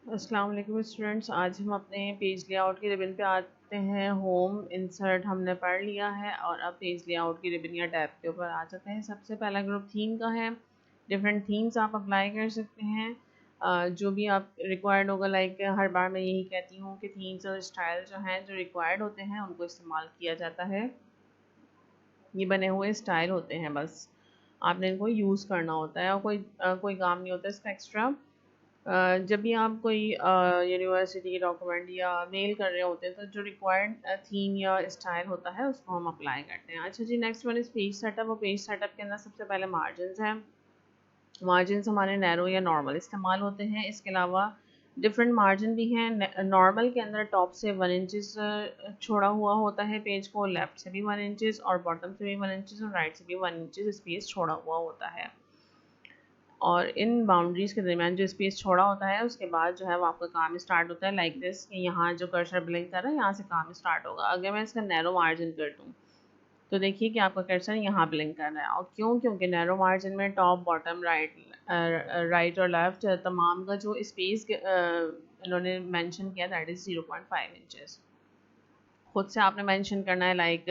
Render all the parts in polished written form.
अस्सलाम वालेकुम स्टूडेंट्स। आज हम अपने पेज लेआउट की रिबन पे आते हैं। होम इंसर्ट हमने पढ़ लिया है और अब पेज लेआउट की रिबन या टैब के ऊपर आ जाते हैं। सबसे पहला ग्रुप थीम का है। डिफरेंट थीम्स आप अप्लाई कर सकते हैं, जो भी आप रिक्वायर्ड होगा। लाइक हर बार मैं यही कहती हूँ कि थीम्स और स्टाइल जो हैं जो रिक्वायर्ड होते हैं उनको इस्तेमाल किया जाता है। ये बने हुए स्टाइल होते हैं, बस आपने इनको यूज़ करना होता है और कोई काम नहीं होता इसका एक्स्ट्रा। जब भी आप कोई यूनिवर्सिटी के डॉक्यूमेंट या मेल कर रहे होते हैं तो जो रिक्वायर्ड थीम या स्टाइल होता है उसको हम अप्लाई करते हैं। अच्छा जी, next one is page setup. और पेज सेटअप के अंदर सबसे पहले मार्जिन हैं। मार्जिन हमारे नैरो या नॉर्मल इस्तेमाल होते हैं। इसके अलावा डिफरेंट मार्जिन भी हैं। नॉर्मल के अंदर टॉप से 1 इंचज़ छोड़ा हुआ होता है पेज को, लेफ्ट से भी 1 इंचज़ और बॉटम से भी 1 इंचज़ और राइट से भी 1 इंचज़ स्पेस छोड़ा हुआ होता है। और इन बाउंड्रीज के दरमियान जो स्पेस छोड़ा होता है उसके बाद जो है वो आपका काम स्टार्ट होता है। लाइक दिस कि यहाँ जो कर्सर ब्लिंक कर रहा है यहाँ से काम स्टार्ट होगा। अगर मैं इसका नैरो मार्जिन कर दूँ तो देखिए कि आपका कर्सर यहाँ ब्लिंक कर रहा है। और क्यों? क्योंकि नैरो मार्जिन में टॉप बॉटम राइट और लेफ्ट तमाम का जो स्पेस इन्होंने मेंशन किया दैट इज़ 0.5 इंचज़। खुद से आपने मेंशन करना है। लाइक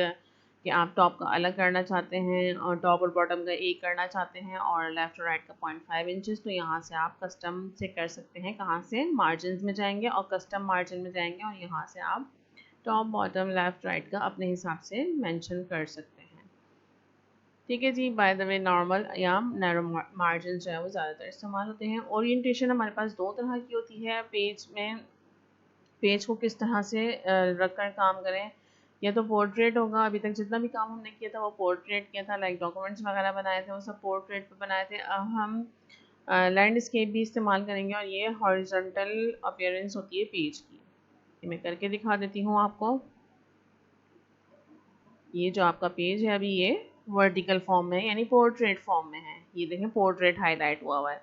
कि आप टॉप का अलग करना चाहते हैं और टॉप और बॉटम का एक करना चाहते हैं और लेफ़्ट और राइट का 0.5 इंचज़, तो यहाँ से आप कस्टम से कर सकते हैं। कहाँ से? मार्जिन में जाएंगे और कस्टम मार्जिन में जाएंगे और यहाँ से आप टॉप बॉटम लेफ़्ट राइट का अपने हिसाब से मेंशन कर सकते हैं। ठीक है जी। बाय द वे नॉर्मल या नैरो मार्जिन जो है वो ज़्यादातर इस्तेमाल होते हैं। ओरिएंटेशन हमारे पास दो तरह की होती है पेज में। पेज को किस तरह से रख कर काम करें। या तो पोर्ट्रेट होगा, अभी तक जितना भी काम हमने किया था वो पोर्ट्रेट किया था। लाइक डॉक्यूमेंट्स वगैरह बनाए थे वो सब पोर्ट्रेट पे बनाए थे। अब हम लैंडस्केप भी इस्तेमाल करेंगे और ये हॉरिजॉन्टल अपीयरेंस होती है पेज की। ये मैं करके दिखा देती हूँ आपको। ये जो आपका पेज है अभी ये वर्टिकल फॉर्म में है, यानी पोर्ट्रेट फॉर्म में है। ये देखें पोर्ट्रेट हाईलाइट हुआ हुआ है।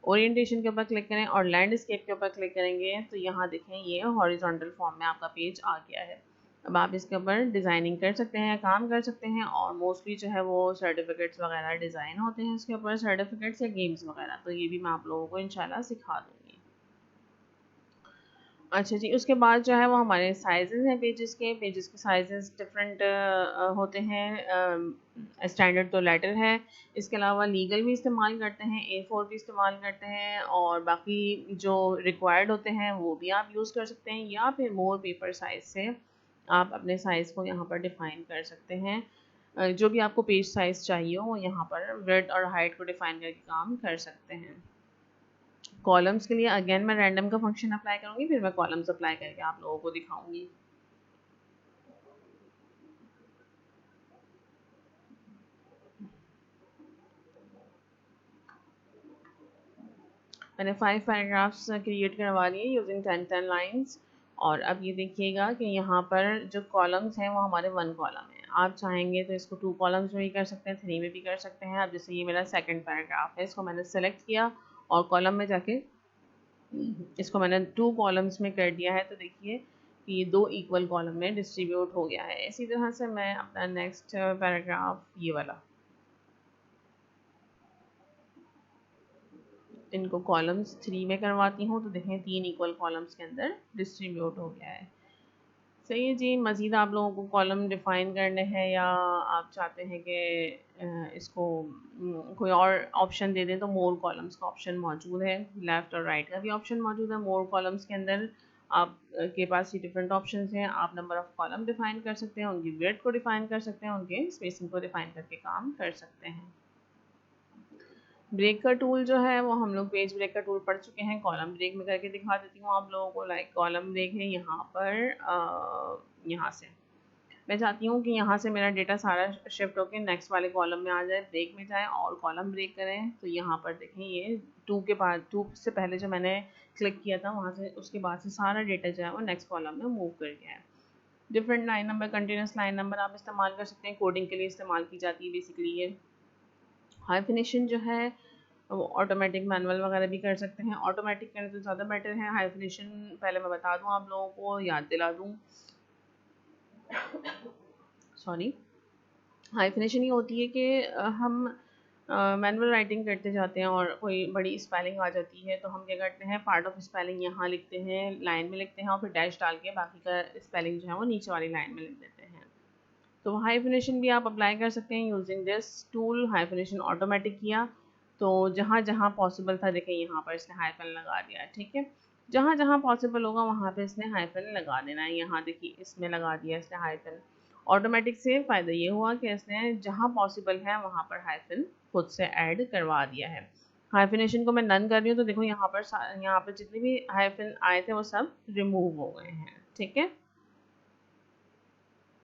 ओरिएंटेशन के ऊपर क्लिक करें और लैंडस्केप के ऊपर क्लिक करेंगे तो यहाँ देखें ये हॉरिजॉन्टल फॉर्म में आपका पेज आ गया है। अब आप इसके ऊपर डिज़ाइनिंग कर सकते हैं, काम कर सकते हैं और मोस्टली जो है वो सर्टिफिकेट्स वगैरह डिज़ाइन होते हैं इसके ऊपर, सर्टिफिकेट्स या गेम्स वगैरह। तो ये भी मैं आप लोगों को इंशाल्लाह सिखा दूँगी। अच्छा जी, उसके बाद जो है वो हमारे साइज़ेस हैं पेजेस के साइज़ेस डिफरेंट होते हैं। स्टैंडर्ड तो लेटर है, इसके अलावा लीगल भी इस्तेमाल करते हैं, A4 भी इस्तेमाल करते हैं और बाकी जो रिक्वायर्ड होते हैं वो भी आप यूज़ कर सकते हैं या फिर मोर पेपर साइज़ से आप अपने साइज़ को यहाँ पर डिफ़ाइन कर सकते हैं। जो भी आपको पेज साइज़ चाहिए हो यहाँ पर विड्थ और हाइट को डिफ़ाइन करके काम कर सकते हैं। कॉलम्स के लिए अगेन मैं रैंडम का फंक्शन अप्लाई करूँगी, फिर मैं कॉलम्स अप्लाई करके आप लोगों को दिखाऊंगी। मैंने 5 पैराग्राफ्स क्रिएट करवा लिए यूजिंग 10 लाइंस। और अब ये देखिएगा कि यहाँ पर जो कॉलम्स हैं वो हमारे 1 कॉलम है। आप चाहेंगे तो इसको 2 कॉलम्स में भी कर सकते हैं, 3 में भी कर सकते हैं। अब जैसे ये मेरा सेकंड पैराग्राफ है, इसको मैंने सेलेक्ट किया और कॉलम में जाके इसको मैंने 2 कॉलम्स में कर दिया है। तो देखिए कि ये 2 इक्वल कॉलम में डिस्ट्रीब्यूट हो गया है। इसी तरह से मैं अपना नेक्स्ट पैराग्राफ ये वाला इनको कॉलम्स 3 में करवाती हूँ तो देखें 3 इक्वल कॉलम्स के अंदर डिस्ट्रीब्यूट हो गया है। सही है जी। मज़ीद आप लोगों को कॉलम डिफ़ाइन करने हैं या आप चाहते हैं कि इसको कोई और ऑप्शन दे दें तो मोर कॉलम्स का ऑप्शन मौजूद है। लेफ़्ट और राइट का भी ऑप्शन मौजूद है। मोर कॉलम्स के अंदर आप के पास ये डिफरेंट ऑप्शंस हैं। आप नंबर ऑफ़ कॉलम डिफ़ाइन कर सकते हैं, उनकी विड्थ को डिफ़ाइन कर सकते हैं, उनके स्पेसिंग को डिफ़ाइन करके काम कर सकते हैं। ब्रेक का टूल जो है वो हम लोग पेज ब्रेक का टूल पढ़ चुके हैं। कॉलम ब्रेक में करके दिखा देती हूँ आप लोगों को। लाइक कॉलम ब्रेक है यहाँ पर, यहाँ से मैं चाहती हूँ कि यहाँ से मेरा डेटा सारा शिफ्ट होकर नेक्स्ट वाले कॉलम में आ जाए, ब्रेक में जाए और कॉलम ब्रेक करें। तो यहाँ पर देखें ये 2 के बाद 2 से पहले जो मैंने क्लिक किया था वहाँ से उसके बाद से सारा डेटा जो है वो नेक्स्ट कॉलम में मूव कर गया है। Different line number, continuous line number आप इस्तेमाल कर सकते हैं, कोडिंग के लिए इस्तेमाल की जाती है बेसिकली ये। हाई फिनिशिंग जो है वो ऑटोमेटिक मैनुअल वगैरह भी कर सकते हैं। ऑटोमेटिक करें तो ज़्यादा बेटर है। हाई फिनिशिंग पहले मैं बता दूं आप लोगों को, याद दिला दूं, सॉरी। हाई फिनिशिंग ये होती है कि हम मैनुअल राइटिंग करते जाते हैं और कोई बड़ी स्पेलिंग आ जाती है तो हम क्या करते हैं, पार्ट ऑफ स्पेलिंग यहाँ लिखते हैं, लाइन में लिखते हैं और फिर डैश डाल के बाकी का स्पेलिंग जो है वो नीचे वाली लाइन में लिख देते हैं। तो हाइफिनेशन भी आप अप्लाई कर सकते हैं using this tool. Hyphenation automatic किया तो जहाँ जहाँ पॉसिबल था, देखें यहाँ पर इसने हाइफन लगा दिया है, ठीक है। जहाँ जहाँ पॉसिबल होगा वहाँ पे इसने हाइफन लगा देना है। यहाँ देखिए इसमें लगा दिया इसने हाइफन। ऑटोमेटिक से फ़ायदा ये हुआ कि इसने जहाँ पॉसिबल है वहाँ पर हाइफन खुद से ऐड करवा दिया है। हाइफिनेशन को मैं नन कर रही हूँ तो देखो यहाँ पर जितने भी हाइफन आए थे वो सब रिमूव हो गए हैं, ठीक है।